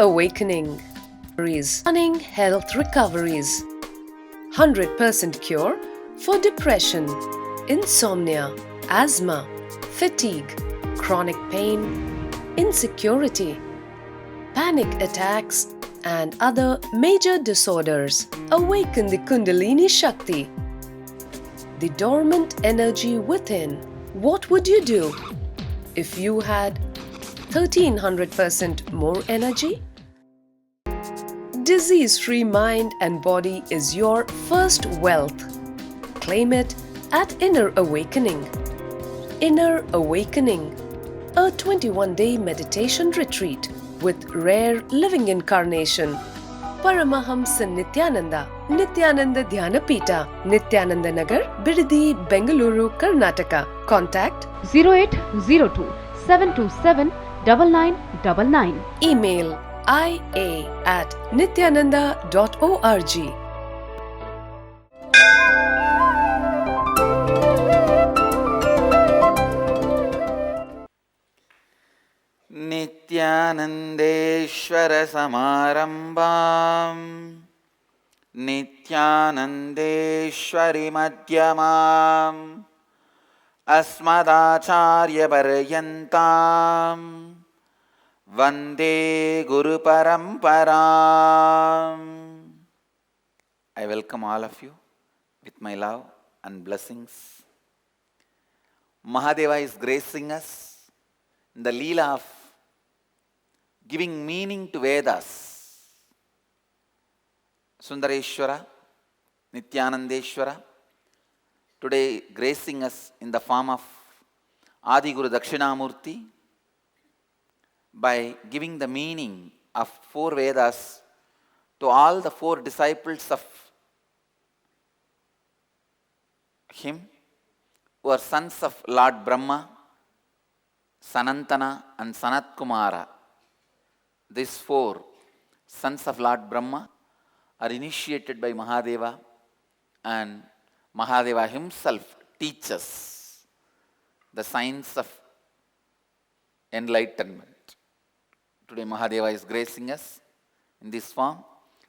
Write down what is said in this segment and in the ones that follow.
awakening. Stunning health recoveries. 100% cure for depression, insomnia, asthma, fatigue, chronic pain, insecurity, panic attacks, and other major disorders. Awaken the Kundalini Shakti, the dormant energy within. What would you do if you had 1300% more energy? Disease-free mind and body is your first wealth. Claim it at Inner Awakening. Inner Awakening, a 21-day meditation retreat with rare living incarnation. Paramahamsa Nityananda, Nityananda Dhyanapita, Nityananda Nagar, Bidadi, Bengaluru, Karnataka. Contact 0802 727 9999. Email ia@nityananda.org. नित्यानन्देश्वर समारम्भाम् नित्यानन्देश्वरि मध्यमाम् अस्मदाचार्यपर्यन्ताम् वन्दे गुरुपरम्पराम्. I welcome all of you with my love and blessings. Mahadeva is gracing us in the Leela of giving meaning to Vedas. Sundareshwara, Nityanandeshwara, today gracing us in the form of Adi Guru Dakshinamurti by giving the meaning of 4 Vedas to all the 4 disciples of him who are sons of Lord Brahma, Sanantana and Sanat Kumara. These 4 sons of Lord Brahma are initiated by Mahadeva, and Mahadeva himself teaches the science of enlightenment. Today Mahadeva is gracing us in this form.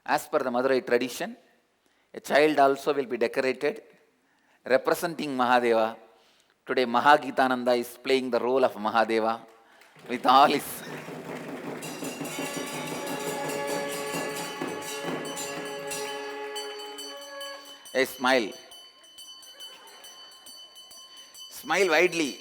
As per the Madurai tradition, a child also will be decorated representing Mahadeva. Today Mahagitananda is playing the role of Mahadeva with all his a smile. Smile widely.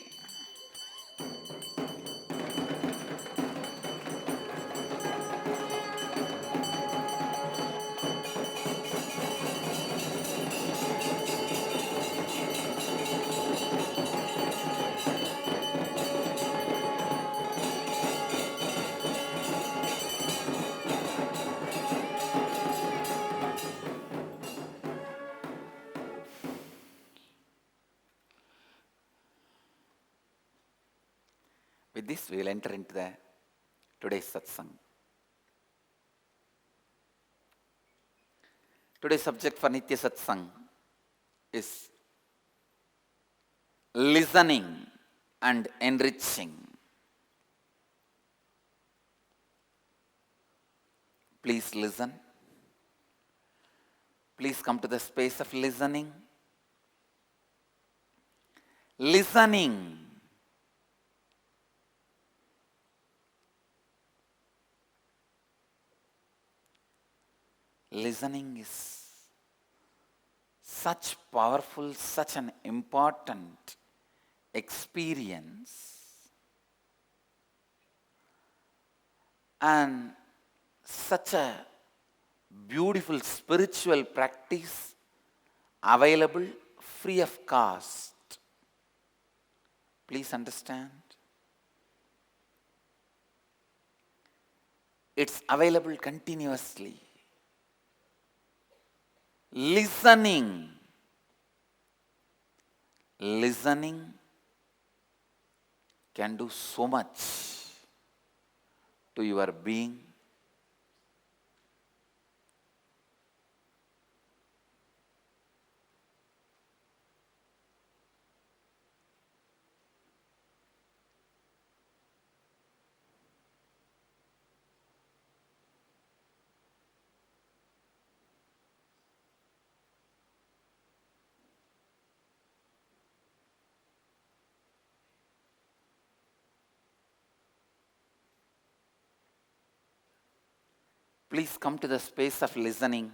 With this, we will enter into the today's satsang. Today's subject for Nitya Satsang is listening and enriching. Please listen. Please come to the space of listening. Listening. Listening is such powerful, such an important experience, and such a beautiful spiritual practice available free of cost. Please understand. It's available continuously. Listening. Listening can do so much to your being. Please come to the space of listening.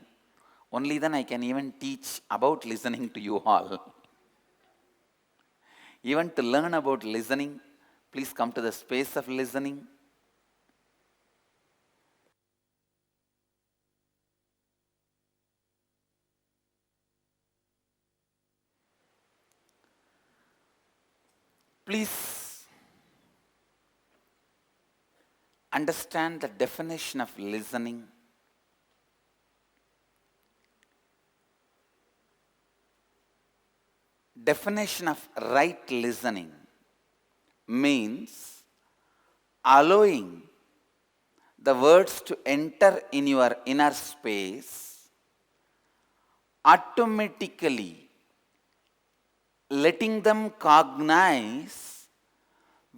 Only then I can even teach about listening to you all. Even to learn about listening, please come to the space of listening. Please understand the definition of listening. Definition of right listening means allowing the words to enter in your inner space, automatically letting them cognize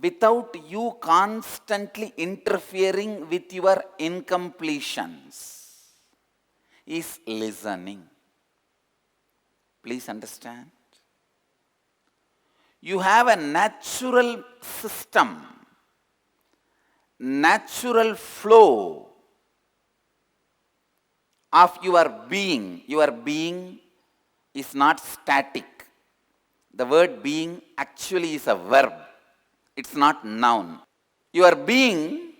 without you constantly interfering with your incompletions is listening. Please understand. You have a natural system, natural flow of your being. Your being is not static. The word being actually is a verb. It's not noun. Your being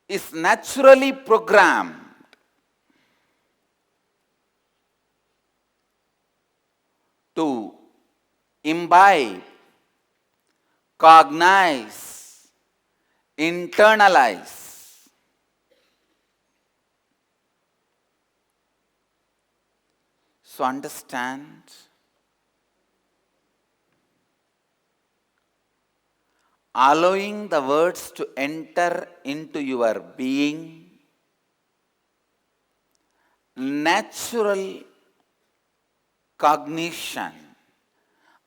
is naturally programmed to imbibe, cognize, internalize. So understand, allowing the words to enter into your being, natural cognition,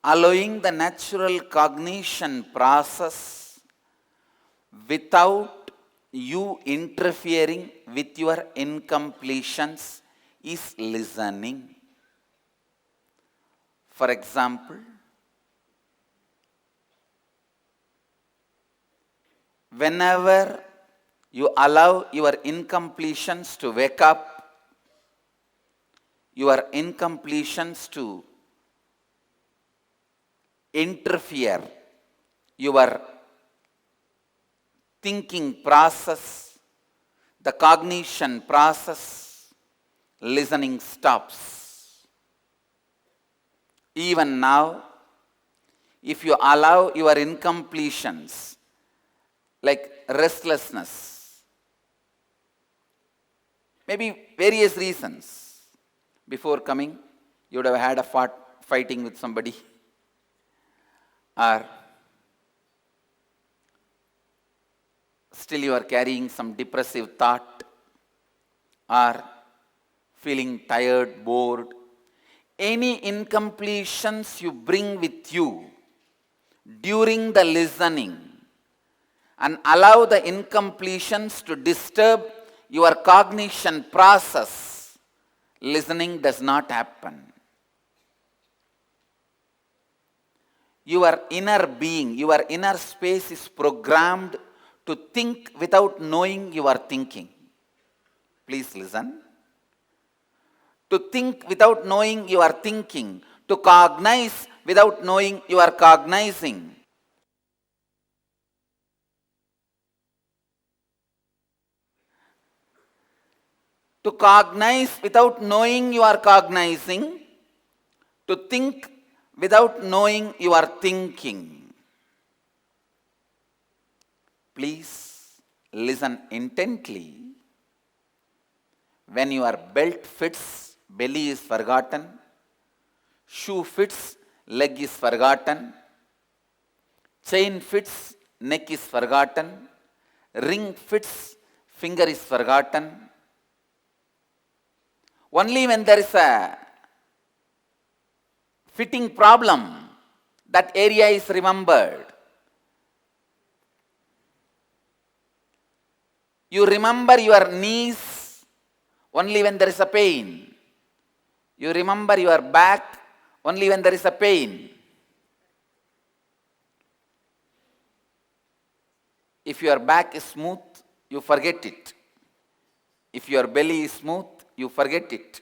allowing the natural cognition process without you interfering with your incompletions is listening. For example, whenever you allow your incompletions to wake up, your incompletions to interfere, your thinking process, the cognition process, listening stops. Even now, if you allow your incompletions, like restlessness, maybe various reasons. Before coming, you would have had a fighting with somebody, or still you are carrying some depressive thought, or feeling tired, bored. Any incompletions you bring with you during the listening and allow the incompletions to disturb your cognition process, listening does not happen. Your inner being, your inner space is programmed to think without knowing you are thinking. Please listen. To think without knowing you are thinking. To cognize without knowing you are cognizing. To cognize without knowing you are cognizing, to think without knowing you are thinking. Please listen intently. When your belt fits, belly is forgotten. Shoe fits, leg is forgotten. Chain fits, neck is forgotten. Ring fits, finger is forgotten. Only when there is a fitting problem, that area is remembered. You remember your knees only when there is a pain. You remember your back only when there is a pain. If your back is smooth, you forget it. If your belly is smooth, you forget it.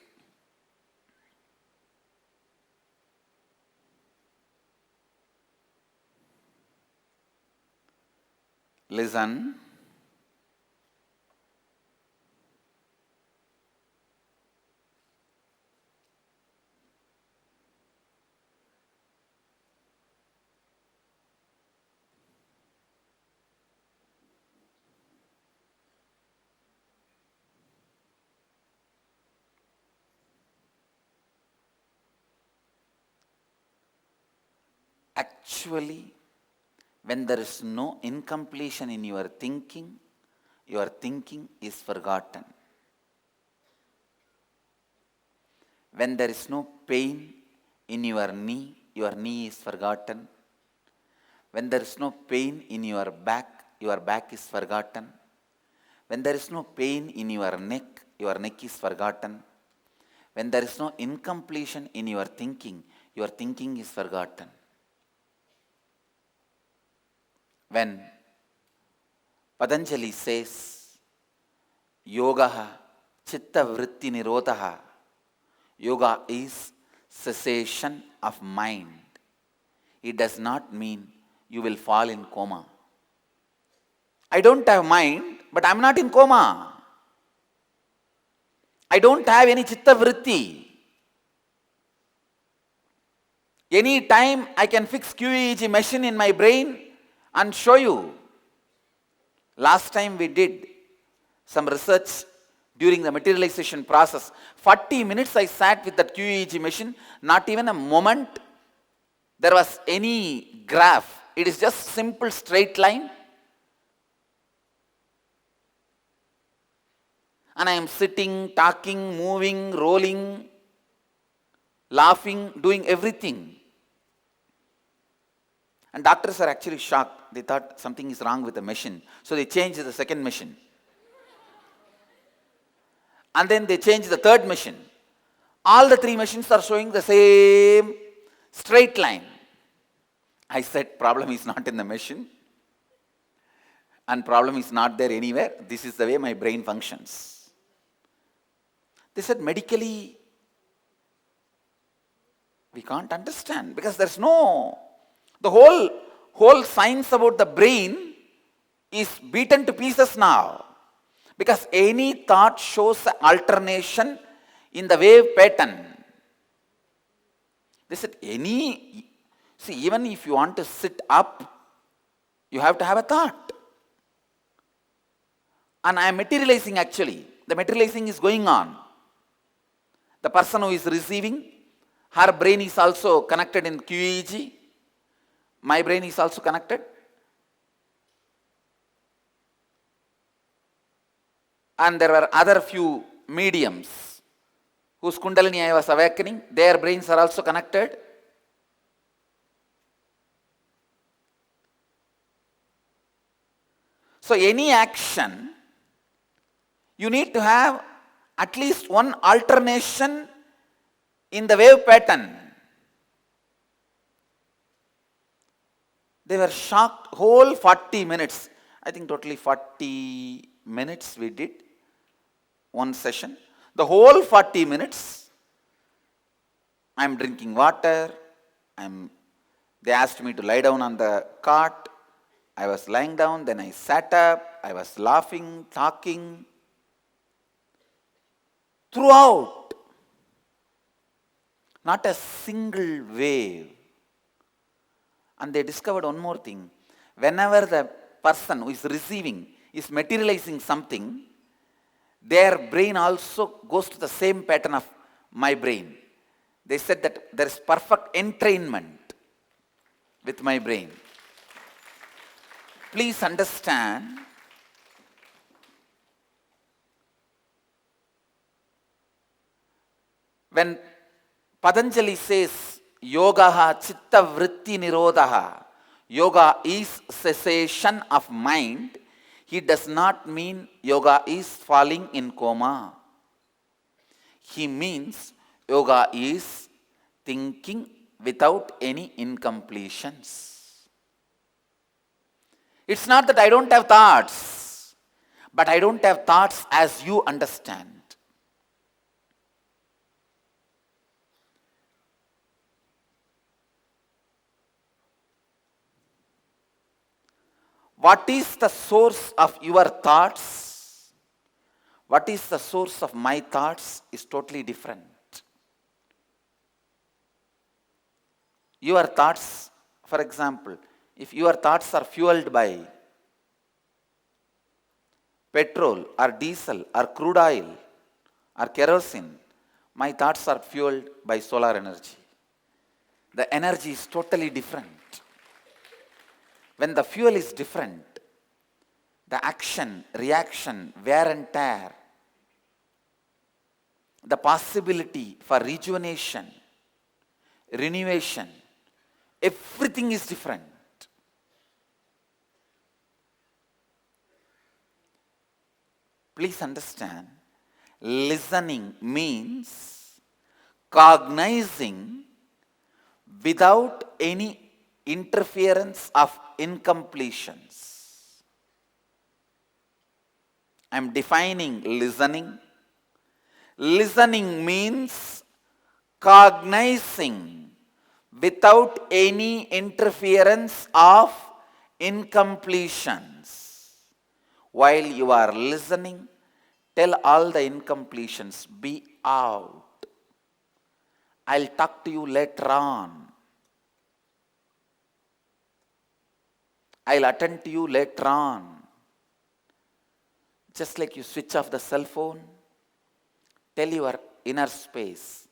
Listen. Actually, when there is no incompletion in your thinking is forgotten. When there is no pain in your knee is forgotten. When there is no pain in your back is forgotten. When there is no pain in your neck is forgotten. When there is no incompletion in your thinking is forgotten. When Patanjali says, Yogaha chitta vritti nirodhaha, yoga is cessation of mind. It does not mean you will fall in coma. I don't have mind, but I am not in coma. I don't have any chitta vritti. Any time I can fix QEEG machine in my brain and show you. Last time we did some research during the materialization process. 40 minutes I sat with that QEEG machine, not even a moment there was any graph. It is just simple straight line. And I am sitting, talking, moving, rolling, laughing, doing everything. And doctors are actually shocked. They thought something is wrong with the machine. So they changed the second machine. And then they changed the third machine. All the three machines are showing the same straight line. I said, problem is not in the machine. And problem is not there anywhere. This is the way my brain functions. They said, medically, we can't understand because there's no... The whole science about the brain is beaten to pieces now. Because any thought shows an alternation in the wave pattern. They said even if you want to sit up, you have to have a thought. And I am materializing actually. The materializing is going on. The person who is receiving, her brain is also connected in QEEG. My brain is also connected. And there were other few mediums whose Kundalini I was awakening. Their brains are also connected. So any action, you need to have at least one alternation in the wave pattern. They were shocked. Whole 40 minutes. I think totally 40 minutes we did. One session. The whole 40 minutes, I am drinking water. They asked me to lie down on the cot. I was lying down. Then I sat up. I was laughing, talking. Throughout, not a single wave. And they discovered one more thing. Whenever the person who is receiving is materializing something, their brain also goes to the same pattern of my brain. They said that there is perfect entrainment with my brain. Please understand, when Patanjali says, Yogaha chitta vritti nirodhaha, yoga is cessation of mind, he does not mean yoga is falling in coma. He means yoga is thinking without any incompletions. It's not that I don't have thoughts, but I don't have thoughts as you understand. What is the source of your thoughts? What is the source of my thoughts is totally different. Your thoughts, for example, if your thoughts are fueled by petrol or diesel or crude oil or kerosene, my thoughts are fueled by solar energy. The energy is totally different. When the fuel is different, the action, reaction, wear and tear, the possibility for rejuvenation, renewation, everything is different. Please understand, listening means cognizing without any interference of incompletions. I am defining listening. Listening means cognizing without any interference of incompletions. While you are listening, tell all the incompletions, be out. I'll talk to you later on. I'll attend to you later on. Just like you switch off the cell phone, tell your inner space,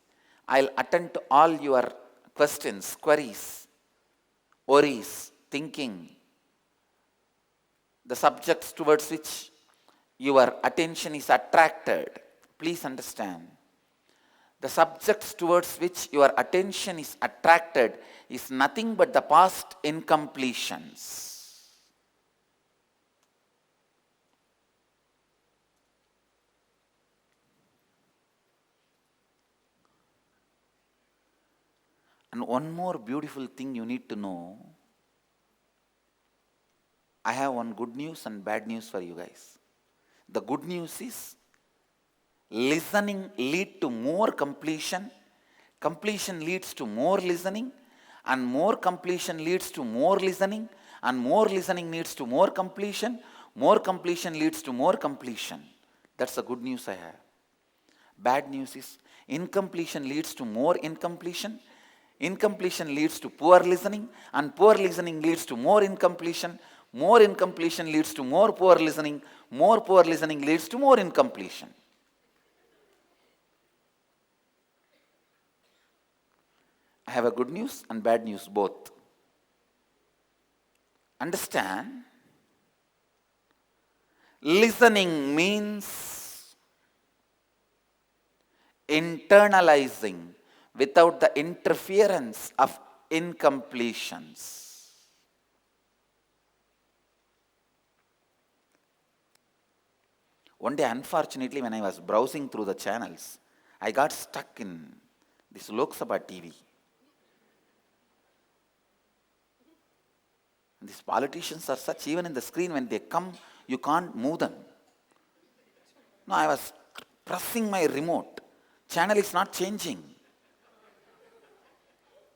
I'll attend to all your questions, queries, worries, thinking, the subjects towards which your attention is attracted. Please understand, the subjects towards which your attention is attracted is nothing but the past incompletions. And one more beautiful thing you need to know. I have one good news and bad news for you guys. The good news is listening leads to more completion. Completion leads to more listening. And more completion leads to more listening. And more listening leads to more completion. More completion leads to more completion. That's the good news I have. Bad news is incompletion leads to more incompletion. Incompletion leads to poor listening, and poor listening leads to more incompletion. More incompletion leads to more poor listening. More poor listening leads to more incompletion. I have a good news and bad news both. Understand? Listening means internalizing without the interference of incompletions. One day, unfortunately, when I was browsing through the channels, I got stuck in this Lok Sabha TV. And these politicians are such, even in the screen, when they come, you can't move them. No, I was pressing my remote. Channel is not changing.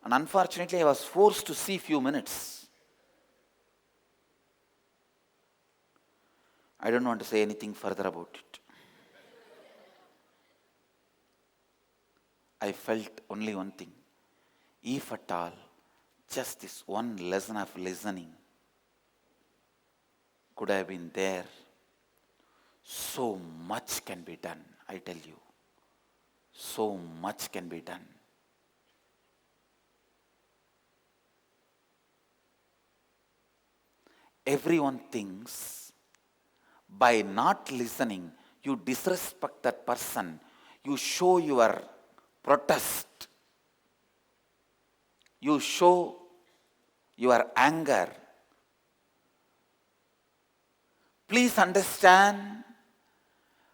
And unfortunately, I was forced to see few minutes. I don't want to say anything further about it. I felt only one thing. If at all, just this one lesson of listening could have been there, so much can be done, I tell you. So much can be done. Everyone thinks by not listening, you disrespect that person, you show your protest, you show your anger. Please understand,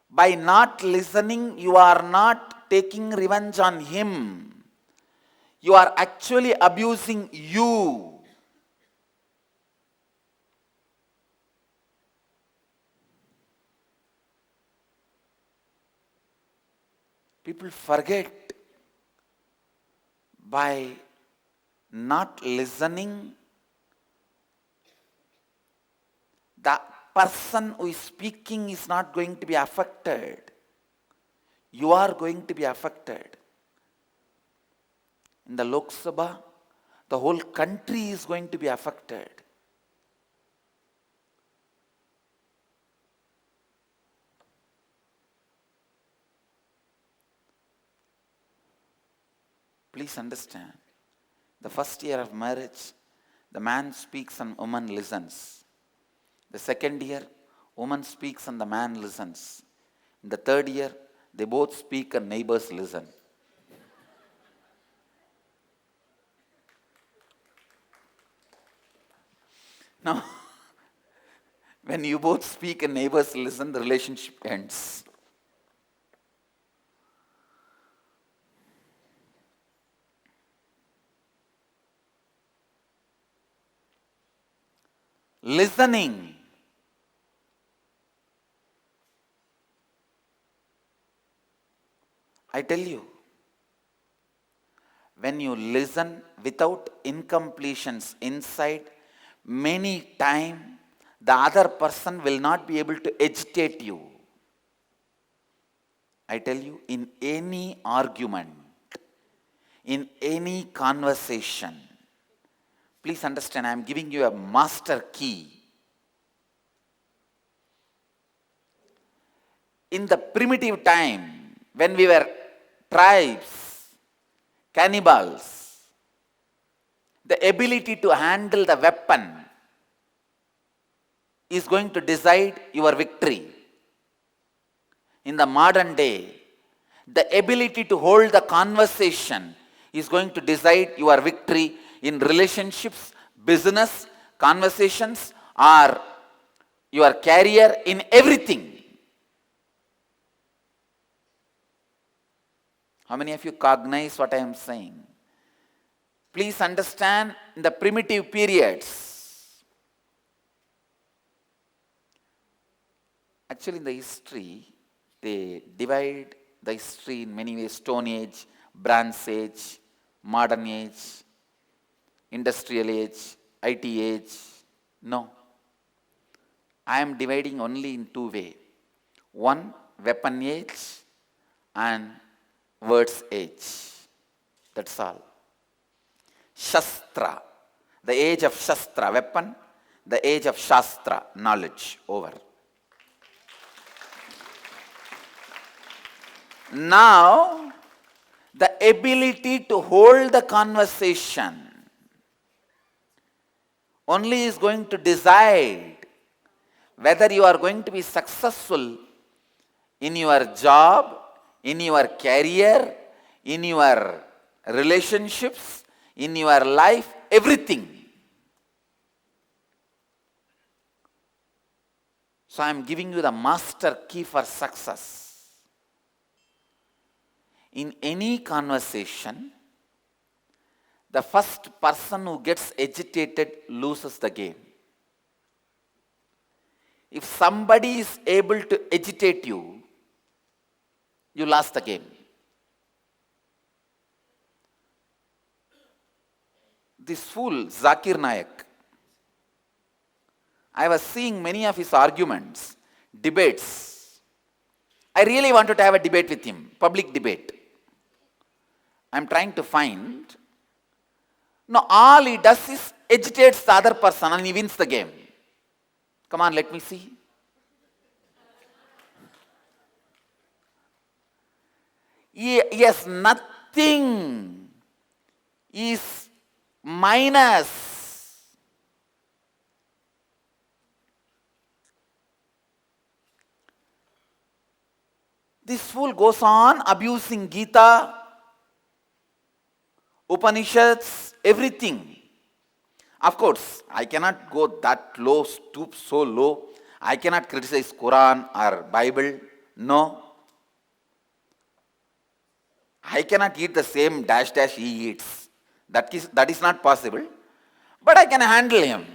by not listening, you are not taking revenge on him. You are actually abusing you. People forget by not listening. The person who is speaking is not going to be affected. You are going to be affected. In the Lok Sabha, the whole country is going to be affected. Please understand, the first year of marriage, the man speaks and woman listens. The second year, woman speaks and the man listens. In the third year, they both speak and neighbors listen. Now, when you both speak and neighbors listen, the relationship ends. Listening. I tell you, when you listen without incompletions inside, many times the other person will not be able to agitate you. I tell you, in any argument, in any conversation, please understand, I am giving you a master key. In the primitive time, when we were tribes, cannibals, the ability to handle the weapon is going to decide your victory. In the modern day, the ability to hold the conversation is going to decide your victory in relationships, business, conversations, or your career, in everything. How many of you cognize what I am saying? Please understand, in the primitive periods, actually in the history, they divide the history in many ways: Stone Age, Bronze Age, Modern Age, Industrial Age, IT Age. No. I am dividing only in two ways. One, Weapon Age, and Words Age. That's all. Shastra, the age of Shastra, weapon; the age of Shastra, knowledge. Over. Now, the ability to hold the conversation only is going to decide whether you are going to be successful in your job, in your career, in your relationships, in your life, everything. So I am giving you the master key for success. In any conversation, the first person who gets agitated loses the game. If somebody is able to agitate you, you lost the game. This fool, Zakir Naik, I was seeing many of his arguments, debates. I really wanted to have a debate with him, public debate. I am trying to find. No, all he does is agitates the other person and he wins the game. Come on, let me see. Yes, nothing is minus. This fool goes on abusing Gita, Upanishads, everything. Of course, I cannot go that low, stoop so low. I cannot criticize Quran or Bible. No. I cannot eat the same dash he eats. That is not possible. But I can handle him.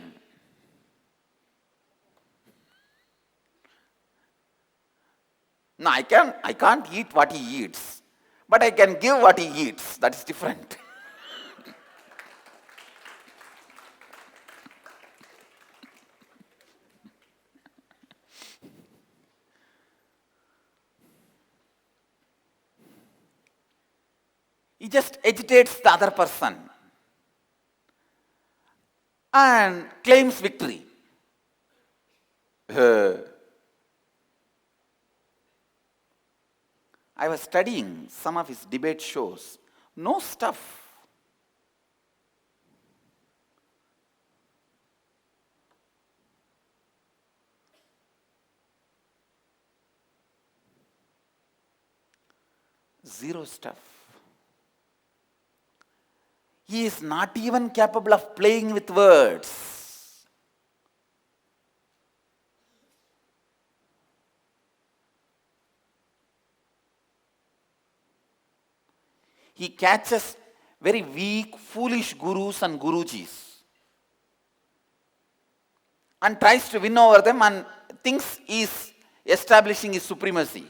No, I can't eat what he eats. but I can give what he eats. That is different. He just agitates the other person and claims victory. I was studying some of his debate shows. No stuff. Zero stuff. He is not even capable of playing with words. He catches very weak, foolish gurus and gurujis and tries to win over them and thinks he is establishing his supremacy.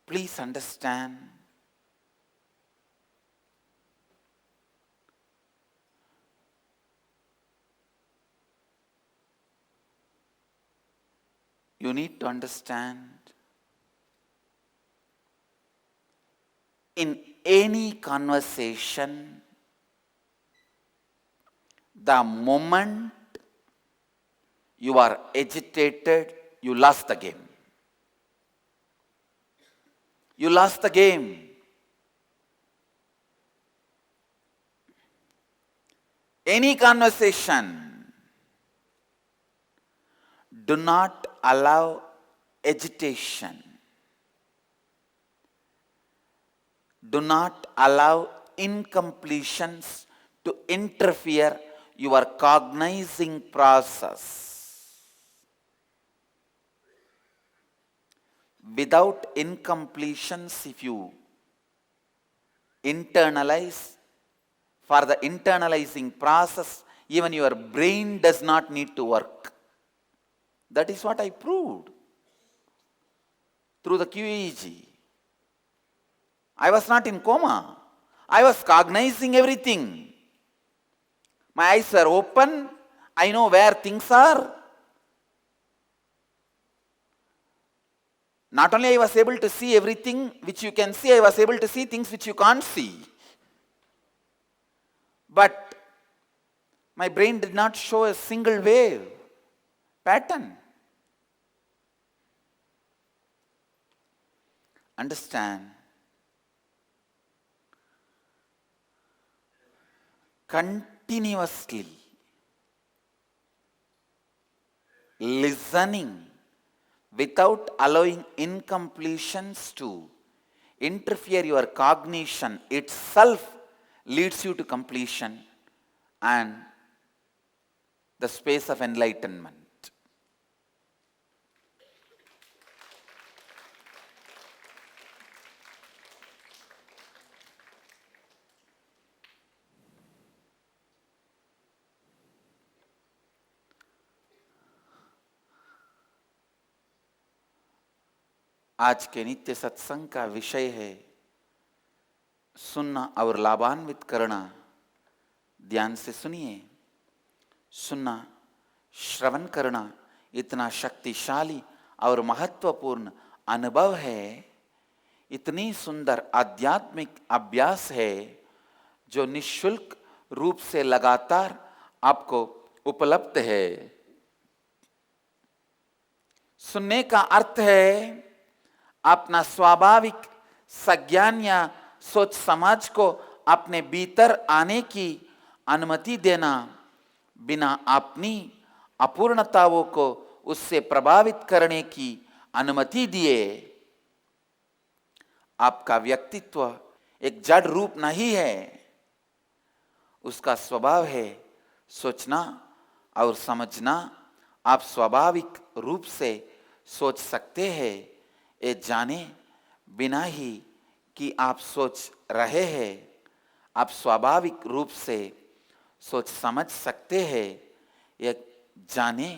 Please understand, you need to understand, in any conversation, the moment you are agitated, you lost the game. You lost the game. Any conversation, do not allow agitation. Do not allow incompletions to interfere your cognizing process. Without incompletions, if you internalize, for the internalizing process, even your brain does not need to work. That is what I proved through the QEEG. I was not in coma. I was cognizing everything. My eyes are open. I know where things are. Not only I was able to see everything which you can see, I was able to see things which you can't see. But my brain did not show a single wave pattern. Understand? Continuously listening without allowing incompletions to interfere your cognition itself leads you to completion and the space of enlightenment. आज के नित्य सत्संग का विषय है सुनना और लाभान्वित करना। ध्यान से सुनिए। सुनना, श्रवण करना इतना शक्तिशाली और महत्वपूर्ण अनुभव है, इतनी सुंदर आध्यात्मिक अभ्यास है जो निःशुल्क रूप से लगातार आपको उपलब्ध है। सुनने का अर्थ है अपना स्वाभाविक संज्ञान या सोच समझ को अपने भीतर आने की अनुमति देना, बिना अपनी अपूर्णताओं को उससे प्रभावित करने की अनुमति दिए। आपका व्यक्तित्व एक जड़ रूप नहीं है, उसका स्वभाव है सोचना और समझना। आप स्वाभाविक रूप से सोच सकते हैं, ये जाने बिना ही कि आप सोच रहे हैं, आप स्वाभाविक रूप से सोच समझ सकते हैं, ये जाने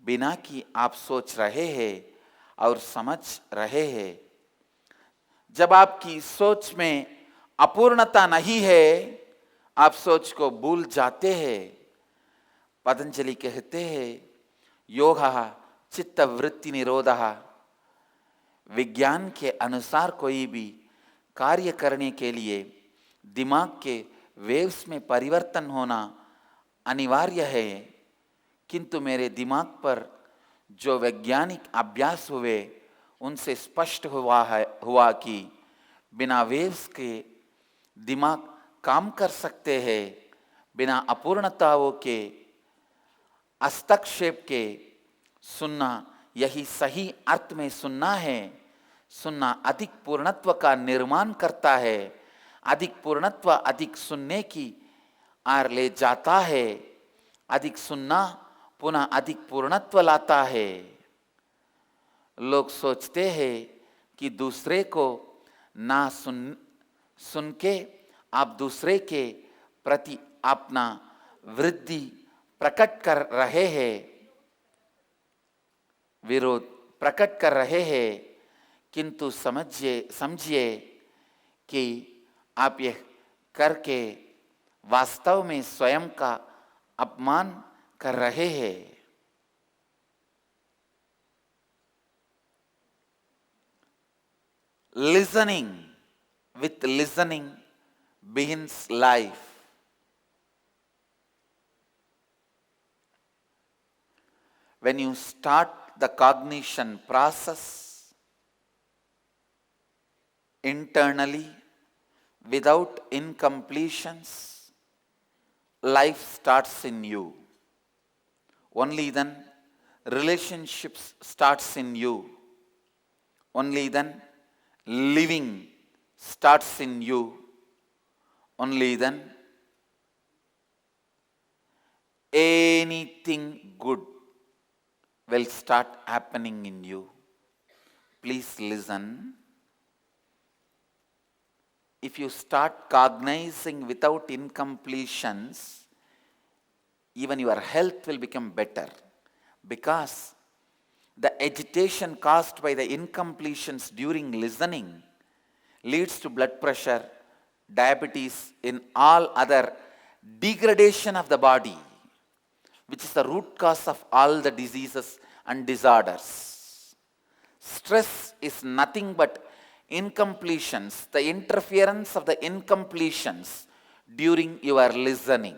बिना कि आप सोच रहे हैं और समझ रहे हैं। जब आपकी सोच में अपूर्णता नहीं है, आप सोच को भूल जाते हैं। पतंजलि कहते हैं, योगः चित्त वृत्ति निरोधः। विज्ञान के अनुसार कोई भी कार्य करने के लिए दिमाग के वेव्स में परिवर्तन होना अनिवार्य है, किंतु मेरे दिमाग पर जो वैज्ञानिक अभ्यास हुए उनसे स्पष्ट हुआ कि बिना वेव्स के दिमाग काम कर सकते हैं, बिना अपूर्णताओं के हस्तक्षेप के सुनना यही सही अर्थ में सुनना है। सुनना अधिक पूर्णत्व का निर्माण करता है, अधिक पूर्णत्व अधिक सुनने की आर ले जाता है, अधिक सुनना पुनः अधिक पूर्णत्व लाता है। लोग सोचते हैं कि दूसरे को ना सुन के आप दूसरे के प्रति अपना वृद्धि प्रकट कर रहे हैं, विरोध प्रकट कर रहे हैं, किंतु समझिए कि आप यह करके वास्तव में स्वयं का अपमान कर रहे हैं। Listening with listening begins life. When you start the cognition process internally without incompletions, life starts in you. Only then relationships starts in you. Only then living starts in you. Only then anything good will start happening in you. Please listen. If you start cognizing without incompletions, even your health will become better, because the agitation caused by the incompletions during listening leads to blood pressure, diabetes, in all other degradation of the body, which is the root cause of all the diseases and disorders. Stress is nothing but incompletions, the interference of the incompletions during your listening.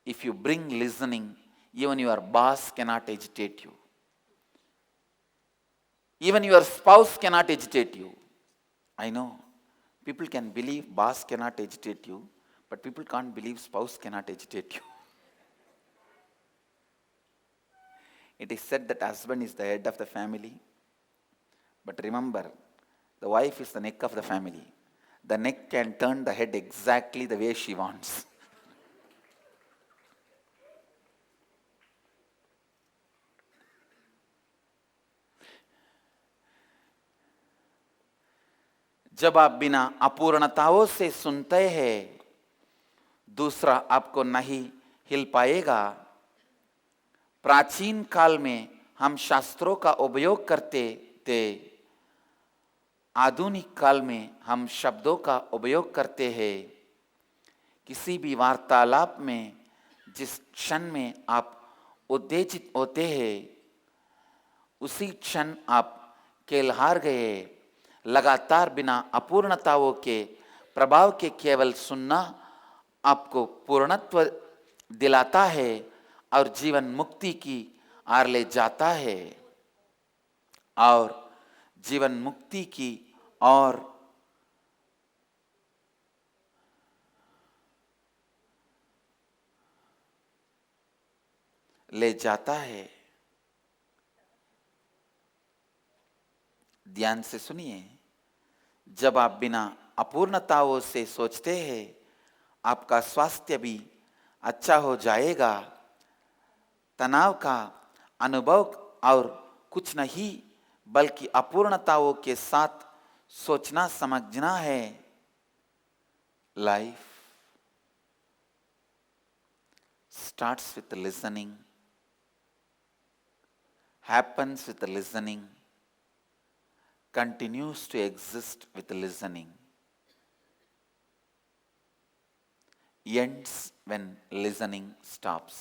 If you bring listening, even your boss cannot agitate you. Even your spouse cannot agitate you. I know, people can believe boss cannot agitate you, but people can't believe spouse cannot agitate you. It is said that husband is the head of the family, but remember, the wife is the neck of the family. The neck can turn the head exactly the way she wants. जब आप बिना अपूर्णताओं से सुनते हैं, दूसरा आपको नहीं हिल पाएगा। प्राचीन काल में हम शास्त्रों का उपयोग करते थे, आधुनिक काल में हम शब्दों का उपयोग करते हैं। किसी भी वार्तालाप में जिस क्षण में आप उत्तेजित होते हैं, उसी क्षण आप खेल हार गए। लगातार बिना अपूर्णताओं के प्रभाव के केवल सुनना आपको पूर्णत्व दिलाता है और जीवन मुक्ति की आर ले जाता है, और जीवन मुक्ति की ओर ले जाता है। ध्यान से सुनिए, जब आप बिना अपूर्णताओं से सोचते हैं, आपका स्वास्थ्य भी अच्छा हो जाएगा, तनाव का अनुभव और कुछ नहीं बल्कि अपूर्णताओं के साथ सोचना समझना है। Life starts with listening, happens with listening, continues to exist with listening, ends when listening stops.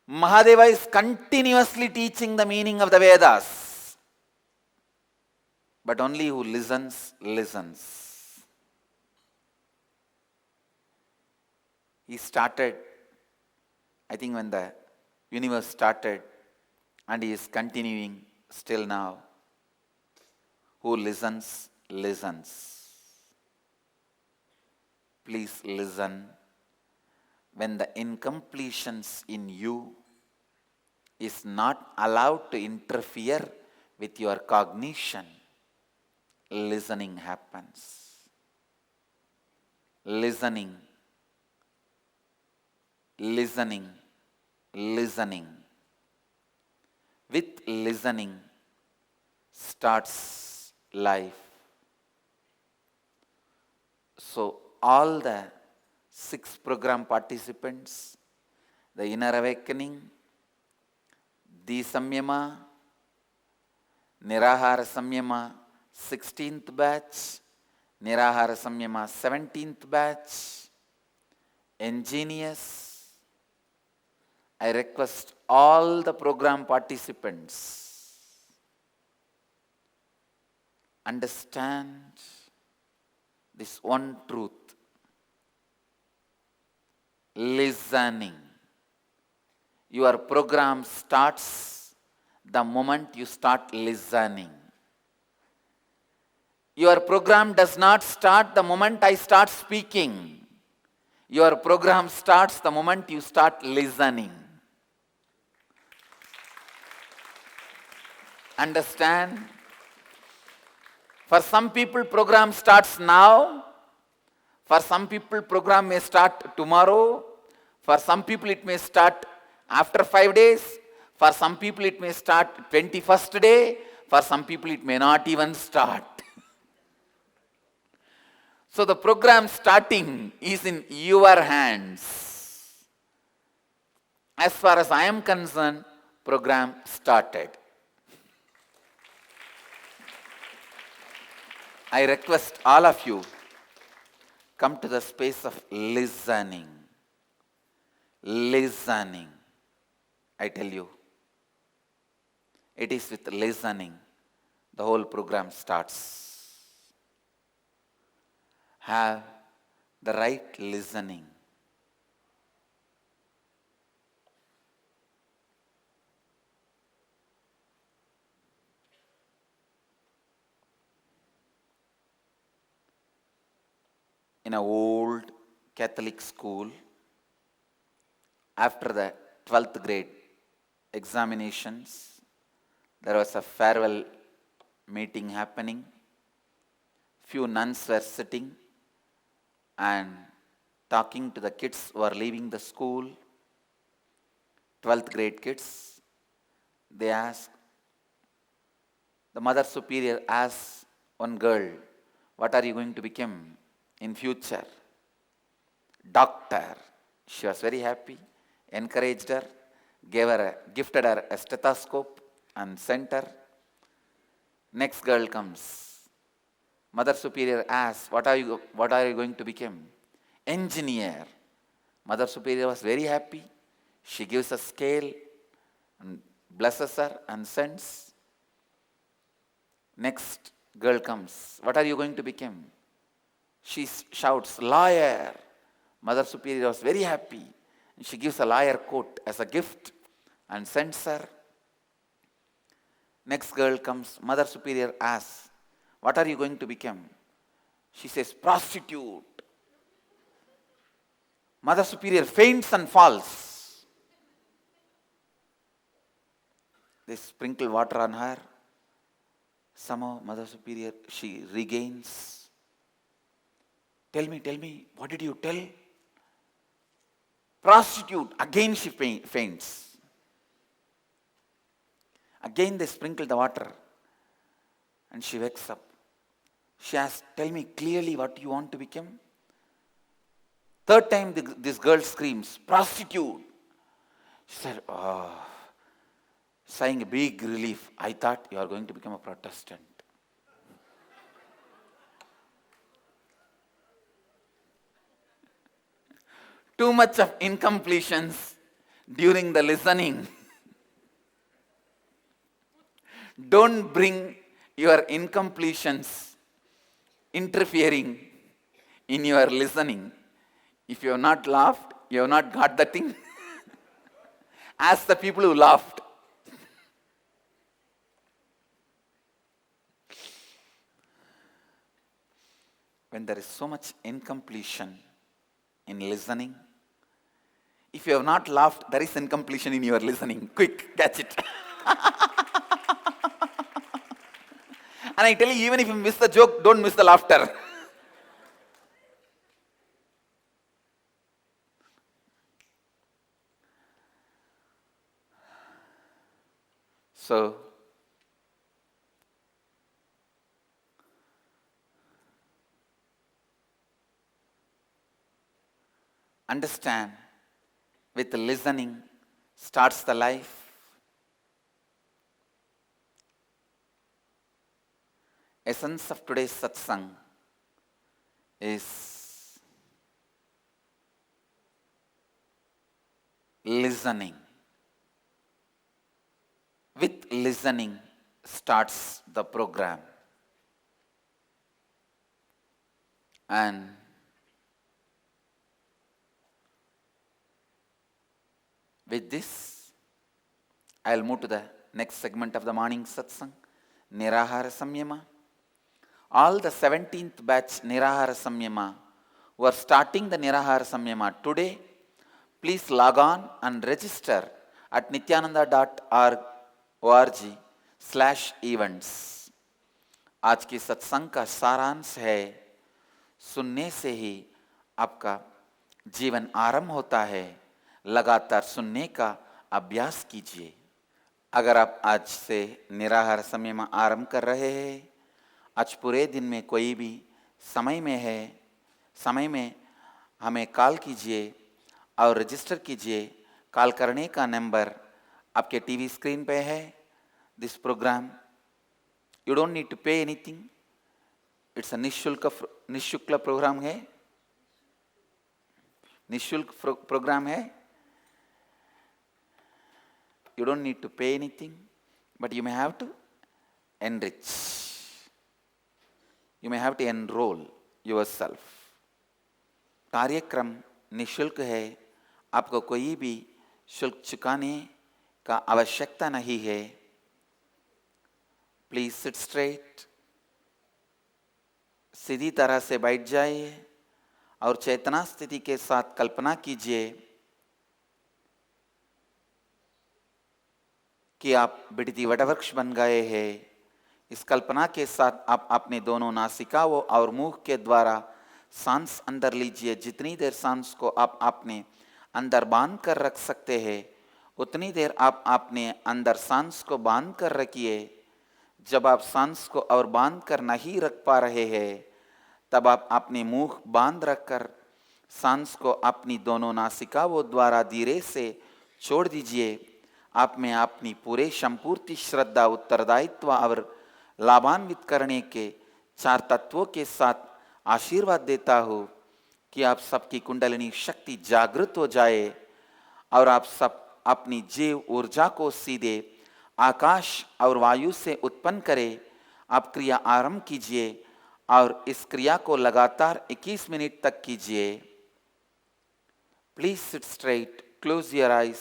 Mahadeva is continuously teaching the meaning of the Vedas, but only who listens, listens. He started, I think, when the universe started, and he is continuing still now. Who listens, listens. Please listen. When the incompletions in you is not allowed to interfere with your cognition, listening happens. Listening, listening, listening. With listening starts life. So all the 6 program participants, the inner awakening, the Samyama, Nirahara Samyama 16th batch, Nirahara Samyama 17th batch, ingenious. I request all the program participants understand this one truth. Listening. Your program starts the moment you start listening. Your program does not start the moment I start speaking. Your program starts the moment you start listening. Understand? For some people, program starts now. For some people, program may start tomorrow. For some people, it may start after 5 days. For some people, it may start 21st day. For some people, it may not even start. So the program starting is in your hands. As far as I am concerned, program started. I request all of you, come to the space of listening. Listening. I tell you, it is with listening the whole program starts. Have the right listening. In an old Catholic school, after the 12th grade examinations, there was a farewell meeting happening. Few nuns were sitting and talking to the kids who are leaving the school, 12th grade kids. They asked, the Mother Superior asked one girl, what are you going to become in future? Doctor. She was very happy, encouraged her, gifted her a stethoscope and sent her. Next girl comes. Mother Superior asks, what are you going to become? Engineer. Mother Superior was very happy. She gives a scale and blesses her and sends. Next girl comes. What are you going to become? She shouts, lawyer. Mother Superior was very happy. She gives a lawyer coat as a gift and sends her. Next girl comes. Mother Superior asks, what are you going to become? She says, prostitute. Mother Superior faints and falls. They sprinkle water on her. Somehow Mother Superior, she regains. Tell me, what did you tell? Prostitute. Again she faints. Again they sprinkle the water and she wakes up. She asks, tell me clearly what you want to become. Third time this girl screams, prostitute. She said, sighing a big relief, I thought you are going to become a Protestant. Too much of incompletions during the listening. Don't bring your incompletions interfering in your listening. If you have not laughed, you have not got the thing. Ask the people who laughed. When there is so much incompletion in listening, if you have not laughed, there is incompletion in your listening. Quick, catch it. And I tell you, even if you miss the joke, don't miss the laughter. So, understand, with listening starts the life. Essence of today's satsang is listening. With listening starts the program. And with this, I will move to the next segment of the morning satsang, Nirahara Samyama. All the 17th batch Nirahara Samyama who are starting the Nirahara Samyama today, please log on and register at nityananda.org/events. आज की सत्संग का सारांश है, सुनने से ही आपका जीवन आरंभ होता है, लगातार सुनने का अभ्यास कीजिए. अगर आप आज से निराहार समय में आरंभ कर रहे हैं, आज पूरे दिन में कोई भी समय में हमें कॉल कीजिए और रजिस्टर कीजिए. कॉल करने का नंबर आपके टीवी स्क्रीन पे है. This program, you don't need to pay anything. It's a निःशुल्क प्रोग्राम है. निःशुल्क प्रोग्राम है. You don't need to pay anything, but you may have to enrich. You may have to enroll yourself. कार्यक्रम निःशुल्क है. आपको कोई भी शुल्क चुकाने का आवश्यकता नहीं है. Please sit straight. सीधी तरह से बैठ जाइए और चेतना स्थिति के साथ कल्पना कीजिए कि आप बिड़ती वटवृक्ष बन गए हैं. इस कल्पना के साथ आप अपने दोनों नासिकाओं और मुख के द्वारा सांस अंदर लीजिए. जितनी देर सांस को आप अपने अंदर बांध कर रख सकते हैं, उतनी देर आप अपने अंदर सांस को बांध कर रखिए. जब आप सांस को और बांध कर नहीं रख पा रहे हैं, तब आप अपने मुख बांध रखकर सांस को अपनी दोनों नासिकाओं द्वारा धीरे से छोड़ दीजिए. आप में अपनी पूरे संपूर्ण श्रद्धा, उत्तरदायित्व और लाभान्वित करने के 4 तत्वों के साथ आशीर्वाद देता हूँ कि आप सबकी कुंडलिनी शक्ति जागृत हो जाए और आप सब अपनी जीव ऊर्जा को सीधे आकाश और वायु से उत्पन्न करें. आप क्रिया आरंभ कीजिए और इस क्रिया को लगातार 21 मिनट तक कीजिए. Please sit straight, close your eyes.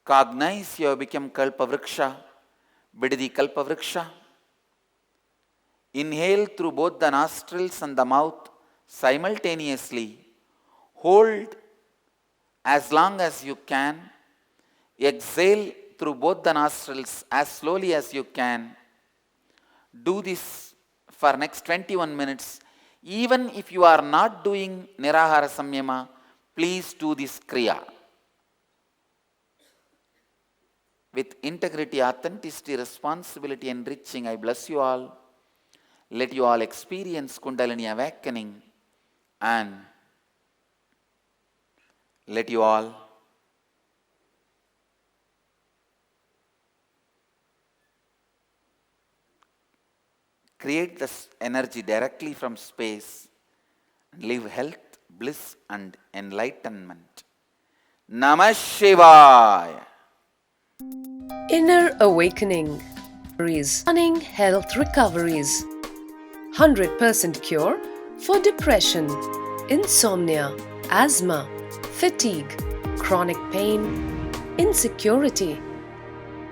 Cognize you have become Kalpavriksha, Bididi Kalpavriksha. Inhale through both the nostrils and the mouth simultaneously. Hold as long as you can. Exhale through both the nostrils as slowly as you can. Do this for next 21 minutes. Even if you are not doing Nirahara Samyama, please do this Kriya. With integrity, authenticity, responsibility, enriching, I bless you all. Let you all experience Kundalini awakening and let you all create this energy directly from space and live health, bliss and enlightenment. Namah Shivaya. Inner Awakening. Stunning health recoveries. 100% cure for depression, insomnia, asthma, fatigue, chronic pain, insecurity,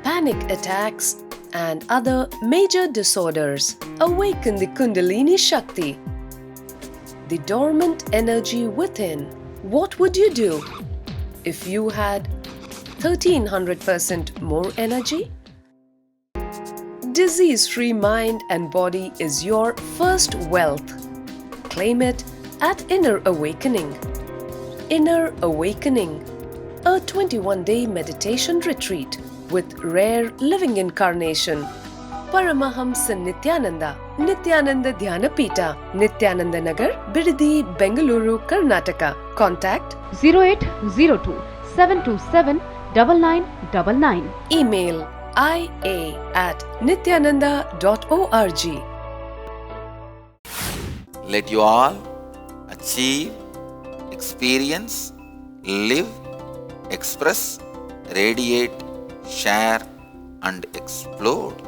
panic attacks, and other major disorders. Awaken the Kundalini Shakti, the dormant energy within. What would you do if you had 1300% more energy? Disease-free mind and body is your first wealth. Claim it at Inner Awakening. Inner Awakening, a 21-day meditation retreat with rare living incarnation. Paramahamsa Nityananda, Nityananda Dhyanapita, Nityananda Nagar, Bidadi, Bengaluru, Karnataka. Contact 0802 727 9999. Email ia@nityananda.org. Let you all achieve, experience, live, express, radiate, share and explode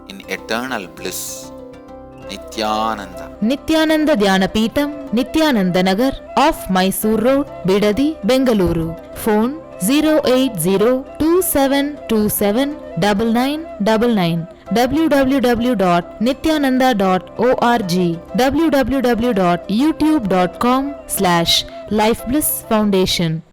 in eternal bliss. Nityananda. Nityananda Dhyanapitham, Nityananda Nagar, off Mysore Road, Bidadi, Bengaluru. Phone 08027279999. www.nityananda.org. www.youtube.com/Life Bliss Foundation.